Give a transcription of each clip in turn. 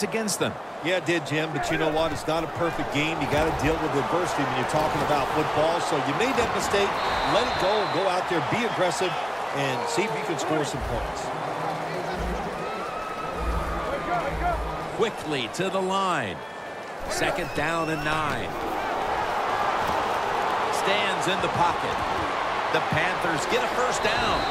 against them. Yeah, it did, Jim, but you know what? It's not a perfect game. You got to deal with adversity when you're talking about football. So you made that mistake. Let it go. Go out there, be aggressive, and see if you can score some points. Quickly to the line. 2nd down and 9. Stands in the pocket. The Panthers get a first down.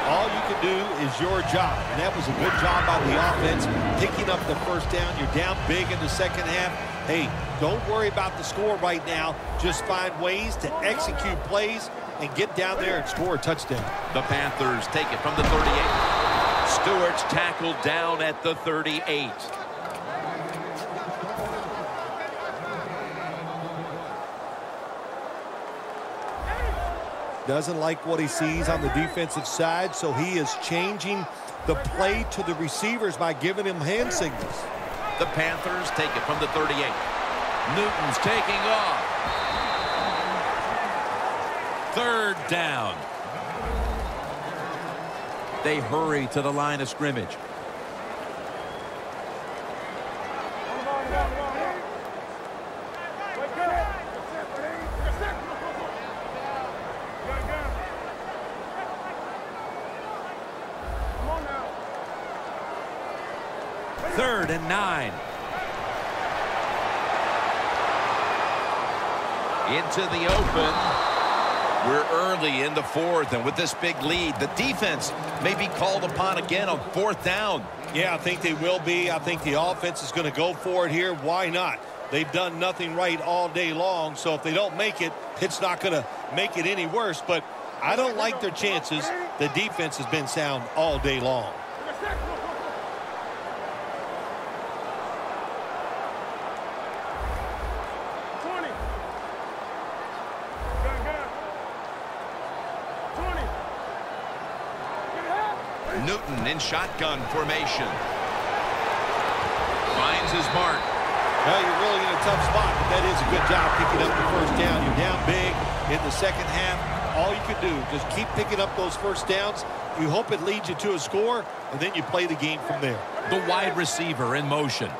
All you can do is your job, and that was a good job by the offense, picking up the first down. You're down big in the second half. Hey, don't worry about the score right now. Just find ways to execute plays and get down there and score a touchdown. The Panthers take it from the 38. Stewart's tackled down at the 38. Doesn't like what he sees on the defensive side, so he is changing the play to the receivers by giving him hand signals. The Panthers take it from the 38. Newton's taking off. 3rd down. They hurry to the line of scrimmage. Third and 9. Into the open. We're early in the 4th, and with this big lead, the defense may be called upon again on 4th down. Yeah, I think they will be. I think the offense is going to go for it here. Why not? They've done nothing right all day long, so if they don't make it, it's not going to make it any worse. But I don't like their chances. The defense has been sound all day long. Newton in shotgun formation. Finds his mark. Well, you're really in a tough spot, but that is a good job picking up the first down. You're down big in the second half. All you can do, just keep picking up those first downs. You hope it leads you to a score, and then you play the game from there. The wide receiver in motion.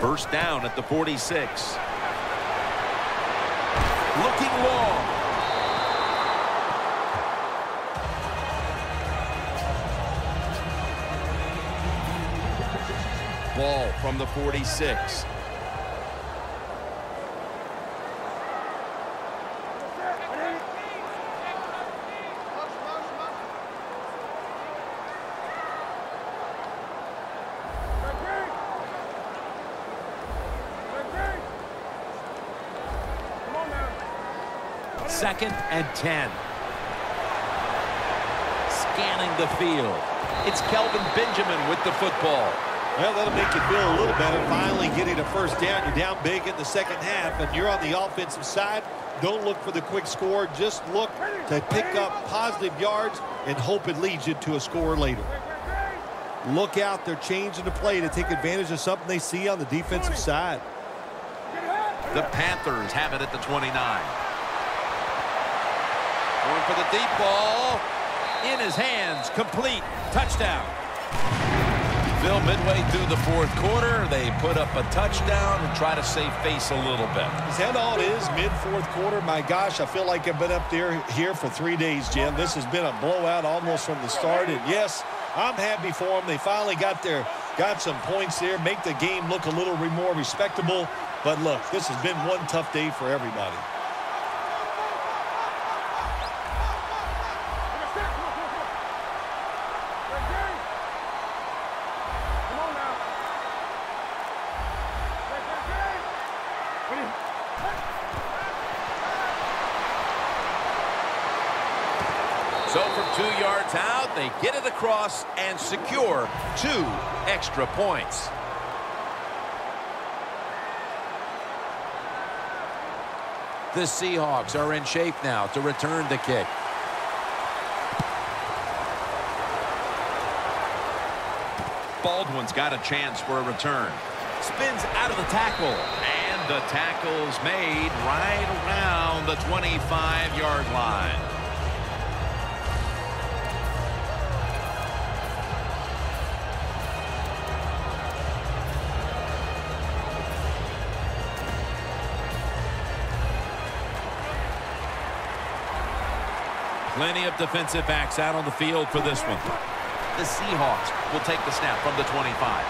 First down at the 46. Looking long. Ball from the 46. Second and 10. Scanning the field. It's Kelvin Benjamin with the football. Well, that'll make you feel a little better. Finally getting a first down. You're down big in the second half, and you're on the offensive side. Don't look for the quick score. Just look to pick up positive yards and hope it leads you to a score later. Look out. They're changing the play to take advantage of something they see on the defensive side. The Panthers have it at the 29. Going for the deep ball. In his hands. Complete. Touchdown. Bill, midway through the 4th quarter, they put up a touchdown and try to save face a little bit. Is that all it is? Mid-4th quarter? My gosh, I feel like I've been up here for 3 days, Jim. This has been a blowout almost from the start. And yes, I'm happy for them. They finally got some points there, make the game look a little more respectable. But look, this has been one tough day for everybody. So from 2 yards out, they get it across and secure 2 extra points. The Seahawks are in shape now to return the kick. Baldwin's got a chance for a return. Spins out of the tackle and The tackle's made right around the 25-yard line. Plenty of defensive backs out on the field for this one. The Seahawks will take the snap from the 25.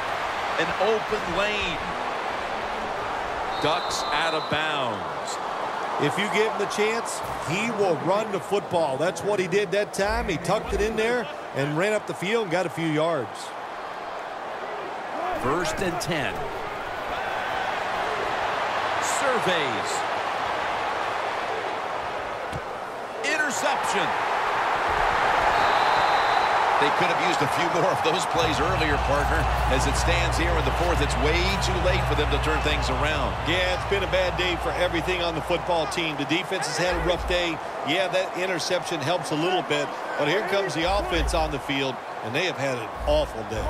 An open lane. Ducks out of bounds. If you give him the chance, he will run the football. That's what he did that time. He tucked it in there and ran up the field and got a few yards. 1st and 10. Surveys. Interception. They could have used a few more of those plays earlier, partner. As it stands here in the 4th, it's way too late for them to turn things around. Yeah, it's been a bad day for everything on the football team. The defense has had a rough day. Yeah, that interception helps a little bit. But here comes the offense on the field, and they have had an awful day.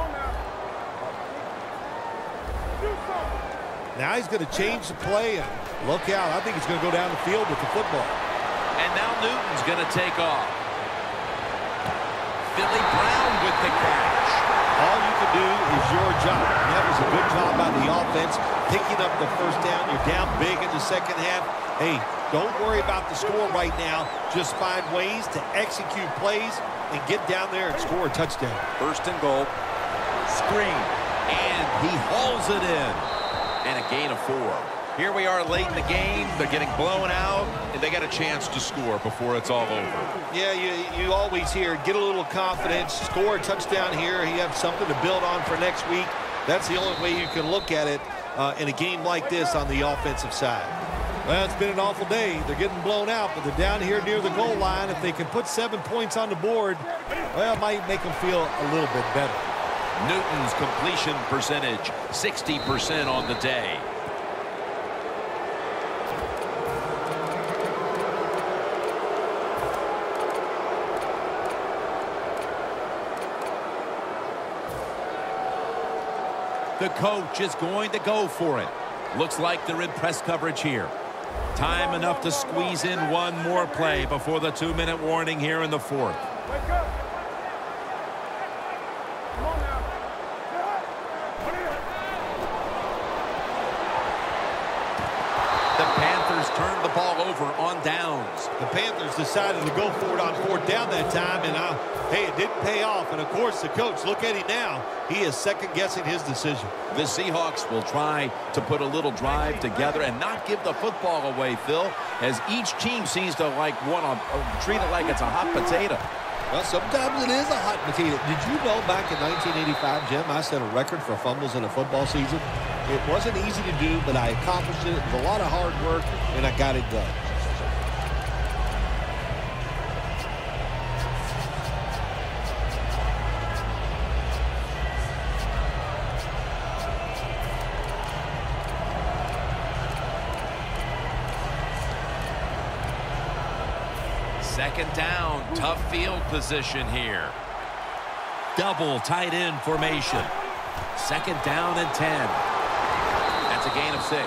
Now he's going to change the play, and look out. I think he's going to go down the field with the football. And now Newton's going to take off. Billy Brown with the catch. All you can do is your job. And that was a good job by the offense, picking up the 1st down. You're down big in the 2nd half. Hey, don't worry about the score right now. Just find ways to execute plays and get down there and score a touchdown. 1st and goal. Screen. And he hauls it in. And a gain of 4. Here we are late in the game. They're getting blown out, and they got a chance to score before it's all over. Yeah, you always hear, get a little confidence, score a touchdown here. You have something to build on for next week. That's the only way you can look at it in a game like this on the offensive side. Well, it's been an awful day. They're getting blown out, but they're down here near the goal line. If they can put 7 points on the board, well, it might make them feel a little bit better. Newton's completion percentage, 60% on the day. The coach is going to go for it. Looks like they're in press coverage here. Time enough to squeeze in one more play before the 2-minute warning here in the 4th. The Panthers turned the ball over on downs. The Panthers decided to go for it on 4th down that time, and hey, it didn't pay off. And, of course, the coach, look at him now. He is second-guessing his decision. The Seahawks will try to put a little drive together and not give the football away, Phil, as each team seems to want to treat it like it's a hot potato. Well, sometimes it is a hot potato. Did you know back in 1985, Jim, I set a record for fumbles in a football season? It wasn't easy to do, but I accomplished it. It was a lot of hard work, and I got it done. Second down, tough field position here. Double tight end formation. 2nd down and 10. That's a gain of 6.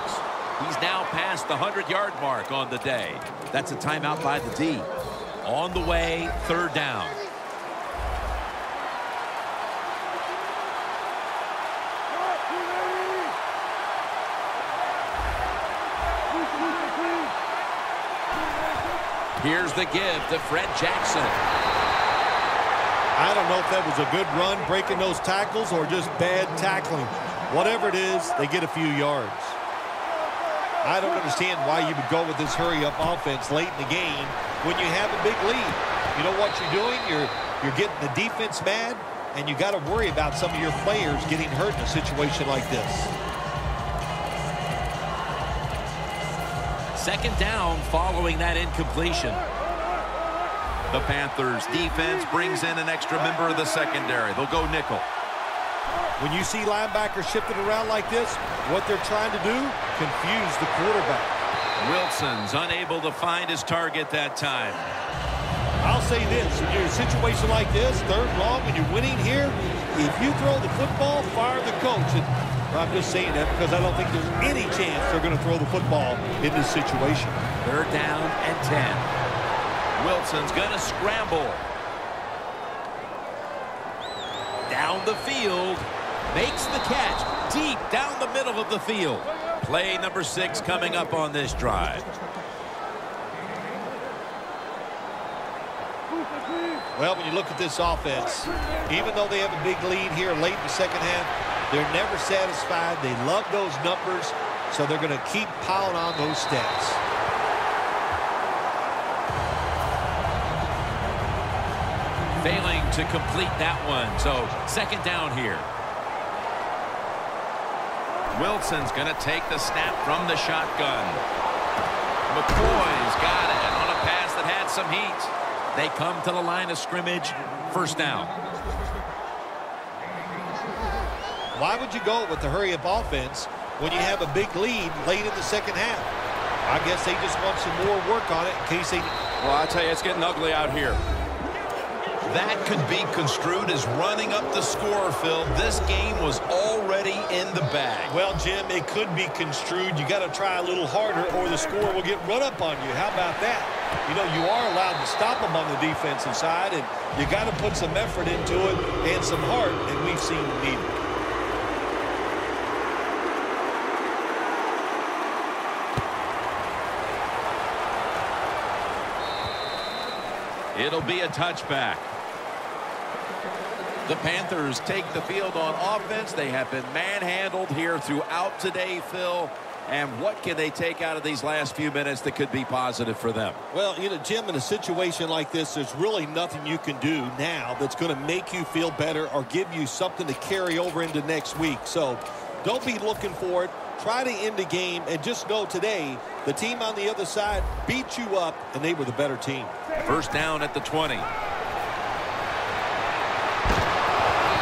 He's now past the 100-yard mark on the day. That's a timeout by the D. On the way, 3rd down. Here's the give to Fred Jackson. I don't know if that was a good run, breaking those tackles, or just bad tackling. Whatever it is, they get a few yards. I don't understand why you would go with this hurry-up offense late in the game when you have a big lead. You know what you're doing? You're getting the defense mad, and you got to worry about some of your players getting hurt in a situation like this. 2nd down following that incompletion. The Panthers defense brings in an extra member of the secondary. They'll go nickel. When you see linebackers shifting around like this, what they're trying to do, confuse the quarterback. Wilson's unable to find his target that time. I'll say this, in your situation like this, 3rd long, and you're winning here, if you throw the football, fire the coach. I'm just saying that because I don't think there's any chance they're going to throw the football in this situation. 3rd down and 10. Wilson's going to scramble. Down the field. Makes the catch. Deep down the middle of the field. Play number 6 coming up on this drive. Well, when you look at this offense, even though they have a big lead here late in the second half, they're never satisfied. They love those numbers, so they're going to keep piling on those stats. Failing to complete that one, so 2nd down here. Wilson's going to take the snap from the shotgun. McCoy's got it on a pass that had some heat. They come to the line of scrimmage. 1st down. Why would you go with the hurry-up offense when you have a big lead late in the second half? I guess they just want some more work on it in case they... Well, I tell you, it's getting ugly out here. That could be construed as running up the score, Phil. This game was already in the bag. Well, Jim, it could be construed. You got to try a little harder or the score will get run up on you. How about that? You know, you are allowed to stop them on the defensive side, and you got to put some effort into it and some heart, and we've seen them need it. It'll be a touchback. The Panthers take the field on offense. They have been manhandled here throughout today, Phil. And what can they take out of these last few minutes that could be positive for them? Well, you know, Jim, in a situation like this, there's really nothing you can do now that's going to make you feel better or give you something to carry over into next week. So don't be looking for it. Try to end the game and just know today the team on the other side beat you up and they were the better team. 1st down at the 20.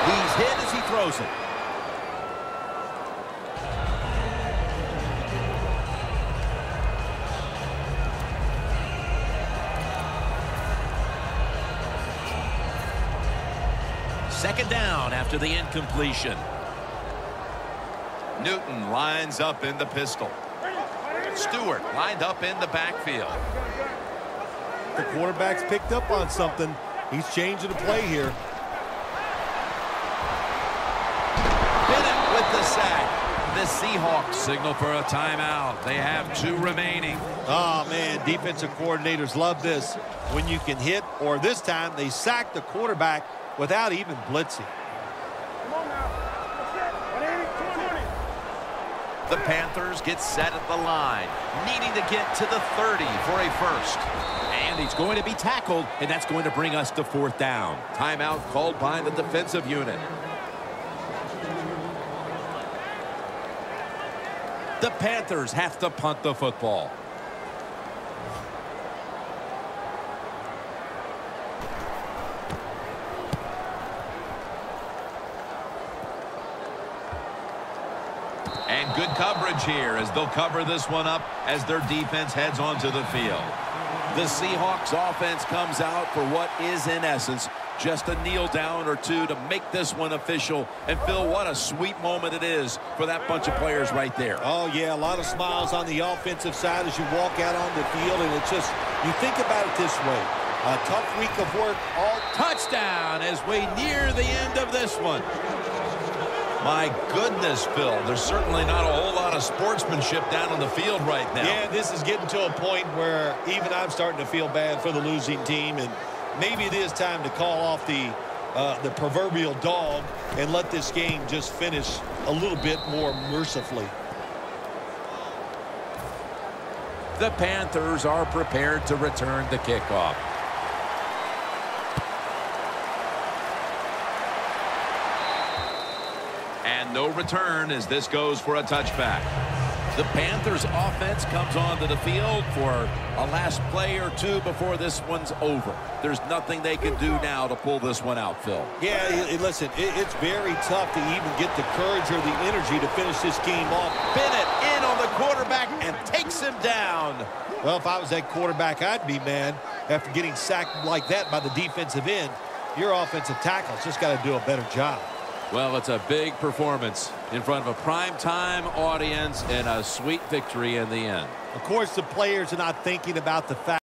He's hit as he throws it. Second down after the incompletion. Newton lines up in the pistol. Stewart lined up in the backfield. The quarterback's picked up on something. He's changing the play here. Bennett with the sack. The Seahawks signal for a timeout. They have 2 remaining. Oh, man, defensive coordinators love this. When you can hit, or this time they sack the quarterback without even blitzing. The Panthers get set at the line, needing to get to the 30 for a first. And he's going to be tackled, and that's going to bring us to 4th down. Timeout called by the defensive unit. The Panthers have to punt the football. And good coverage here as they'll cover this one up as their defense heads onto the field. The Seahawks offense comes out for what is in essence just a kneel down or two to make this one official. And Phil, what a sweet moment it is for that bunch of players right there. Oh yeah, a lot of smiles on the offensive side as you walk out on the field, and it's just, you think about it this way, a tough week of work. All touchdown as we near the end of this one. My goodness, Phil, there's certainly not a whole lot of sportsmanship down on the field right now. Yeah, this is getting to a point where even I'm starting to feel bad for the losing team, and maybe it is time to call off the proverbial dog and let this game just finish a little bit more mercifully. The Panthers are prepared to return the kickoff. And no return as this goes for a touchback. The Panthers offense comes onto the field for a last play or two before this one's over. There's nothing they can do now to pull this one out, Phil. Yeah, listen, it's very tough to even get the courage or the energy to finish this game off. Bennett in on the quarterback and takes him down. Well, if I was that quarterback, I'd be mad after getting sacked like that by the defensive end. Your offensive tackle's just got to do a better job. Well, it's a big performance in front of a primetime audience and a sweet victory in the end. Of course, the players are not thinking about the fact